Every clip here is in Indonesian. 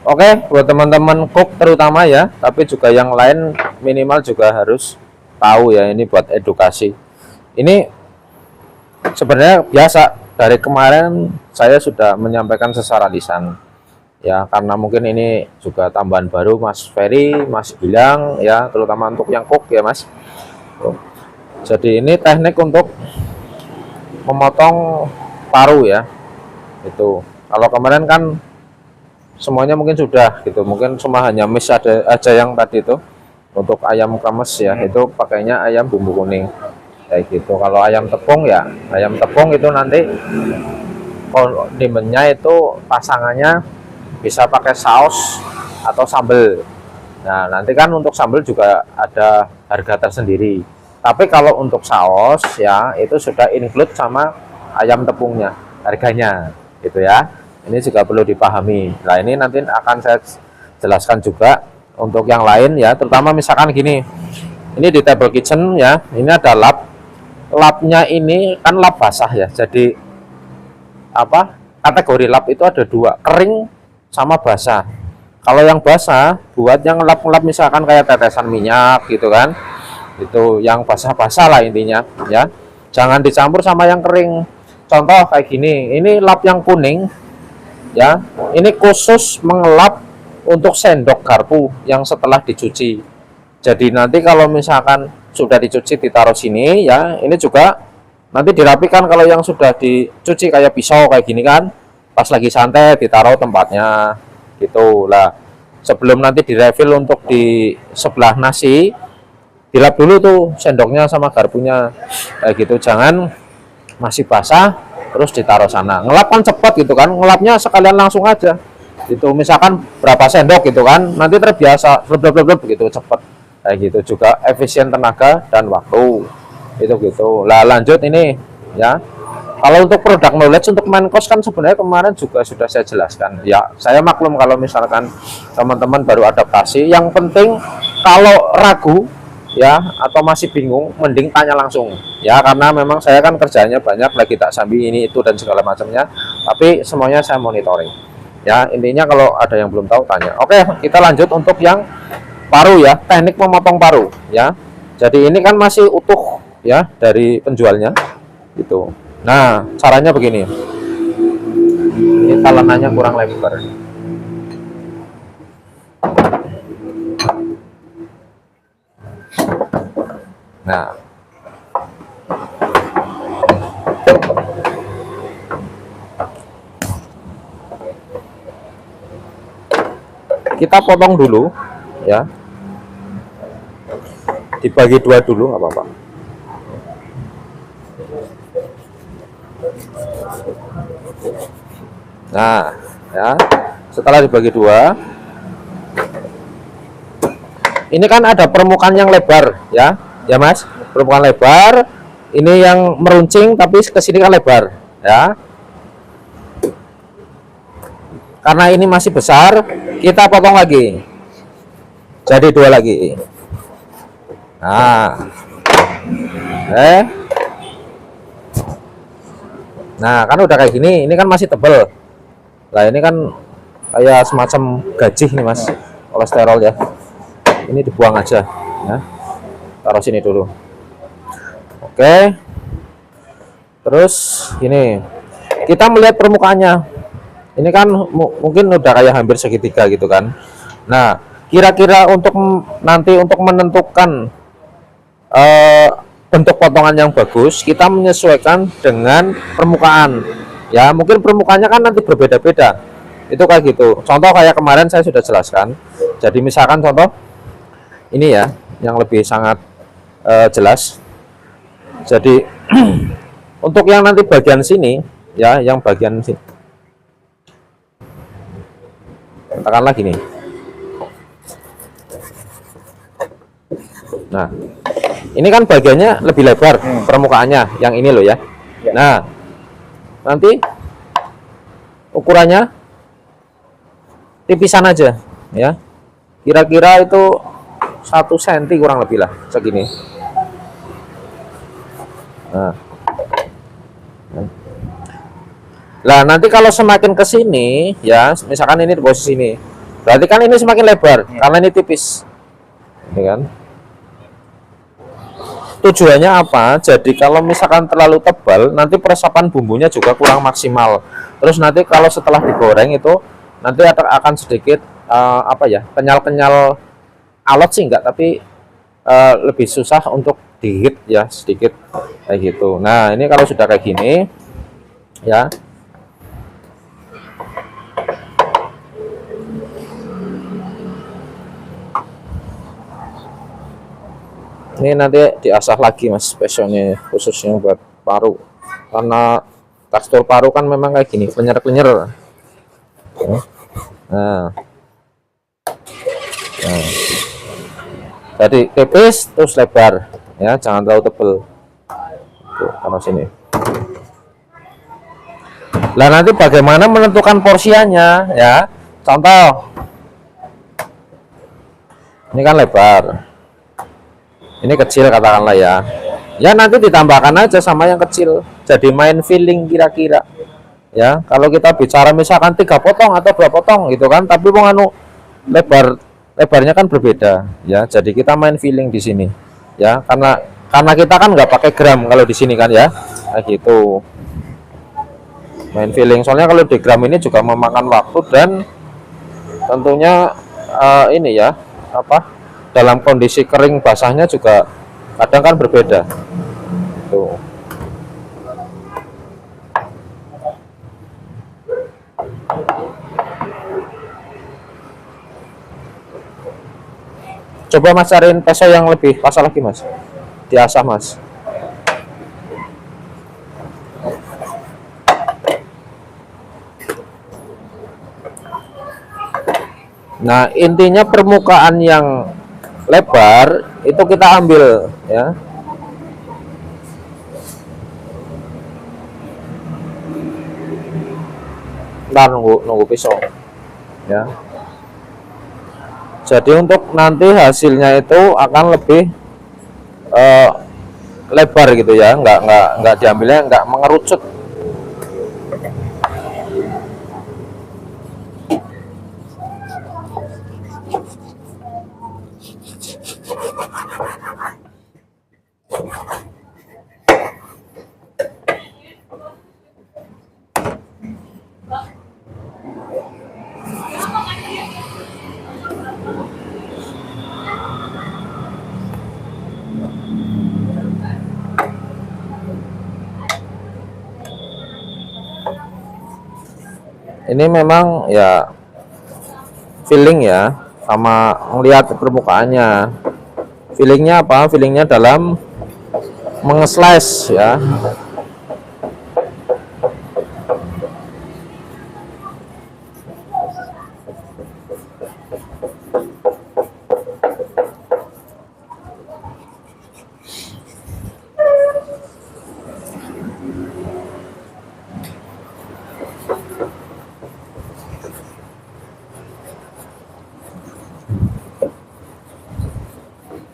Oke, buat teman-teman cook terutama ya, tapi juga yang lain minimal juga harus tahu ya, ini buat edukasi. Ini sebenarnya biasa, dari kemarin saya sudah menyampaikan secara lisan ya, karena mungkin ini juga tambahan baru Mas Ferry, Mas bilang ya, terutama untuk yang cook ya Mas. Jadi ini teknik untuk memotong paru ya, itu kalau kemarin kan semuanya mungkin sudah gitu, mungkin cuma hanya miss ada aja yang tadi itu untuk ayam kremes ya, itu pakainya ayam bumbu kuning kayak gitu. Kalau ayam tepung ya, ayam tepung itu nanti kondimennya itu pasangannya bisa pakai saus atau sambal. Nah nanti kan untuk sambal juga ada harga tersendiri, tapi kalau untuk saus ya itu sudah include sama ayam tepungnya harganya gitu ya. Ini juga perlu dipahami. Nah ini nanti akan saya jelaskan juga untuk yang lain ya, terutama misalkan gini, ini di table kitchen ya, ini ada lapnya ini kan lap basah ya, jadi apa, kategori lap itu ada dua, kering sama basah. Kalau yang basah buat yang lap-lap misalkan kayak tetesan minyak gitu kan, itu yang basah-basah lah intinya ya, jangan dicampur sama yang kering. Contoh kayak gini, ini lap yang kuning ya, ini khusus mengelap untuk sendok garpu yang setelah dicuci. Jadi nanti kalau misalkan sudah dicuci ditaruh sini ya, ini juga nanti dirapikan. Kalau yang sudah dicuci kayak pisau kayak gini kan, pas lagi santai ditaruh tempatnya gitu lah. Sebelum nanti direfill untuk di sebelah nasi, dilap dulu tuh sendoknya sama garpunya kayak gitu, jangan masih basah terus ditaruh sana. Ngelap kan cepat gitu kan, ngelapnya sekalian langsung aja itu, misalkan berapa sendok gitu kan, nanti terbiasa blub gitu, cepat kayak gitu, juga efisien tenaga dan waktu itu gitu lah. Lanjut ini ya, kalau untuk produk knowledge untuk main course kan sebenarnya kemarin juga sudah saya jelaskan ya. Saya maklum kalau misalkan teman-teman baru adaptasi, yang penting kalau ragu ya atau masih bingung, mending tanya langsung ya, karena memang saya kan kerjanya banyak, lagi tak sambil ini itu dan segala macamnya, tapi semuanya saya monitoring ya. Intinya kalau ada yang belum tahu tanya. Oke, kita lanjut untuk yang paru ya, teknik memotong paru ya. Jadi ini kan masih utuh ya dari penjualnya gitu. Nah caranya begini, ini talenannya kurang lebar. Nah, kita potong dulu ya, dibagi dua dulu nggak apa-apa. Nah ya, setelah dibagi dua, ini kan ada permukaan yang lebar ya Mas, permukaan lebar, ini yang meruncing tapi kesini kan lebar ya. Karena ini masih besar, kita potong lagi jadi dua lagi. Nah nah kan udah kayak gini, ini kan masih tebel lah, ini kan kayak semacam gajih nih Mas, kolesterol ya. Ini dibuang aja ya, taruh sini dulu. Oke, terus ini kita melihat permukaannya, ini kan mungkin udah kayak hampir segitiga gitu kan. Nah kira-kira untuk nanti untuk menentukan bentuk potongan yang bagus, kita menyesuaikan dengan permukaan ya. Mungkin permukaannya kan nanti berbeda-beda, itu kayak gitu. Contoh kayak kemarin saya sudah jelaskan. Jadi misalkan contoh ini ya, yang lebih sangat jelas. Jadi untuk yang nanti bagian sini ya, yang bagian sini, katakanlah gini. Nah ini kan bagiannya lebih lebar, permukaannya yang ini loh ya. Nah nanti ukurannya tipisan aja ya, kira-kira itu 1 cm kurang lebih lah, segini. Nah nanti kalau semakin ke sini ya, misalkan ini di posisi ini, Berarti kan ini semakin lebar karena ini tipis, ya kan? Tujuannya apa? Jadi kalau misalkan terlalu tebal, nanti peresapan bumbunya juga kurang maksimal. Terus nanti kalau setelah digoreng itu nanti akan sedikit apa ya, kenyal-kenyal, alot sih enggak, tapi lebih susah untuk dihit ya, sedikit kayak gitu. Nah ini kalau sudah kayak gini ya, ini nanti diasah lagi mas, spesialnya khususnya buat paru, karena tekstur paru kan memang kayak gini, klenyer-klenyer. Nah, jadi tipis terus lebar ya, jangan terlalu tebel. Tuh, taruh sini. Lah nanti bagaimana menentukan porsiannya ya? Contoh, ini kan lebar, ini kecil katakanlah ya. Ya nanti ditambahkan aja sama yang kecil. Jadi main feeling kira-kira. Ya, kalau kita bicara misalkan 3 potong atau 2 potong gitu kan, tapi lebarnya kan berbeda ya. Jadi kita main feeling di sini. Ya, karena kita kan nggak pakai gram kalau di sini kan ya. Kayak gitu. Main feeling, soalnya kalau di gram ini juga memakan waktu dan tentunya ini ya, apa, dalam kondisi kering basahnya juga kadang kan berbeda tuh. Coba mas cariin peso yang lebih pas lagi mas, diasah mas. Nah intinya permukaan yang lebar itu kita ambil ya. Ntar nunggu pisau ya. Jadi untuk nanti hasilnya itu akan lebih lebar gitu ya, nggak diambilnya nggak mengerucut. Ini memang ya feeling ya, sama melihat permukaannya. Feelingnya apa? Feelingnya dalam mengeslice ya.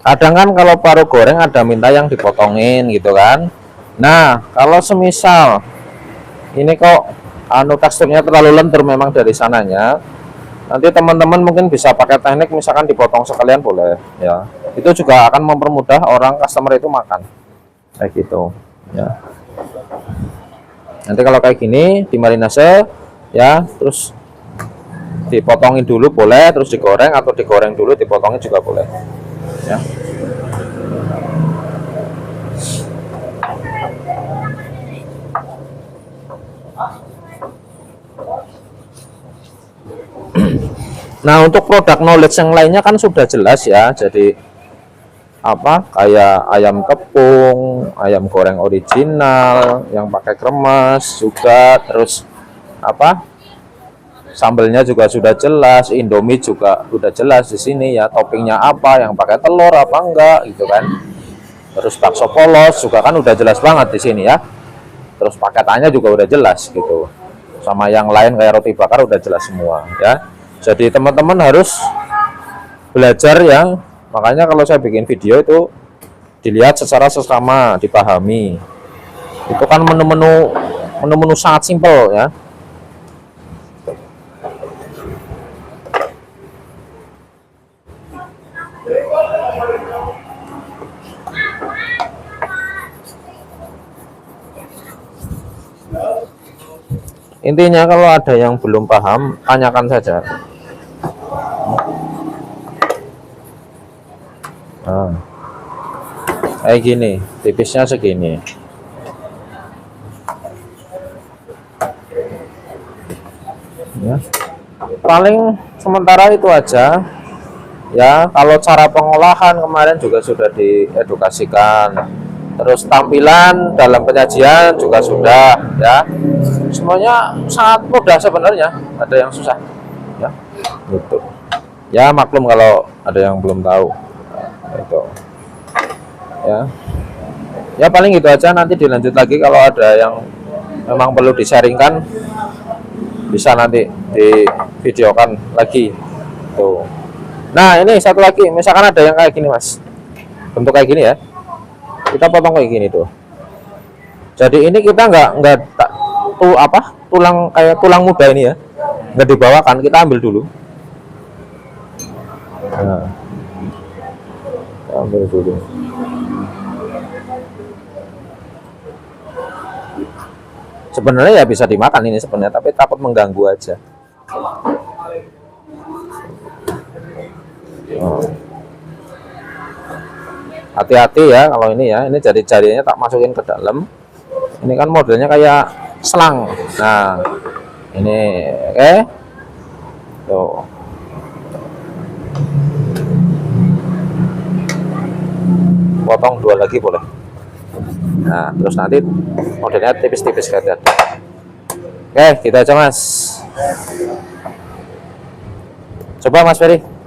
Kadang kan kalau paru goreng ada minta yang dipotongin gitu kan. Nah kalau semisal ini kok teksturnya terlalu lentur memang dari sananya, nanti teman-teman mungkin bisa pakai teknik misalkan dipotong sekalian boleh ya. Itu juga akan mempermudah orang customer itu makan kayak gitu ya. Nanti kalau kayak gini dimarinase ya, terus dipotongin dulu boleh, terus digoreng, atau digoreng dulu dipotongin juga boleh ya. Nah untuk produk knowledge yang lainnya kan sudah jelas ya. Jadi apa, kayak ayam tepung, ayam goreng original yang pakai kremes juga, terus apa, sambelnya juga sudah jelas, Indomie juga sudah jelas di sini ya, toppingnya apa, yang pakai telur apa enggak gitu kan. Terus bakso polos juga kan udah jelas banget di sini ya. Terus paketannya juga udah jelas gitu. Sama yang lain kayak roti bakar udah jelas semua ya. Jadi teman-teman harus belajar ya. Makanya kalau saya bikin video itu dilihat secara sesama, dipahami. Itu kan menu-menu sangat simpel ya. Intinya kalau ada yang belum paham, tanyakan saja. Nah, kayak gini, tipisnya segini. Ya, paling sementara itu aja. Ya, kalau cara pengolahan kemarin juga sudah diedukasikan. Terus tampilan dalam penyajian juga sudah, ya. Semuanya sangat mudah sebenarnya, ada yang susah. Ya, gitu. Ya, maklum kalau ada yang belum tahu. Itu. Ya. Ya paling gitu aja, nanti dilanjut lagi kalau ada yang memang perlu disaringkan bisa nanti di videokan lagi. Tuh. Nah, ini satu lagi, misalkan ada yang kayak gini, Mas. Bentuk kayak gini ya. Kita potong kayak gini tuh. Jadi ini kita nggak tulang kayak tulang muda ini ya, nggak dibawakan, kita ambil dulu. Nah, kita ambil dulu. Sebenarnya ya bisa dimakan ini sebenarnya, tapi takut mengganggu aja. Hati-hati ya kalau ini ya, ini jari-jarinya tak masukin ke dalam. Ini kan modelnya kayak selang. Nah, ini oke. Tuh. Potong dua lagi boleh. Nah, terus nanti modelnya tipis-tipis kayak tadi. Oke, kita aja Mas. Coba Mas Ferry.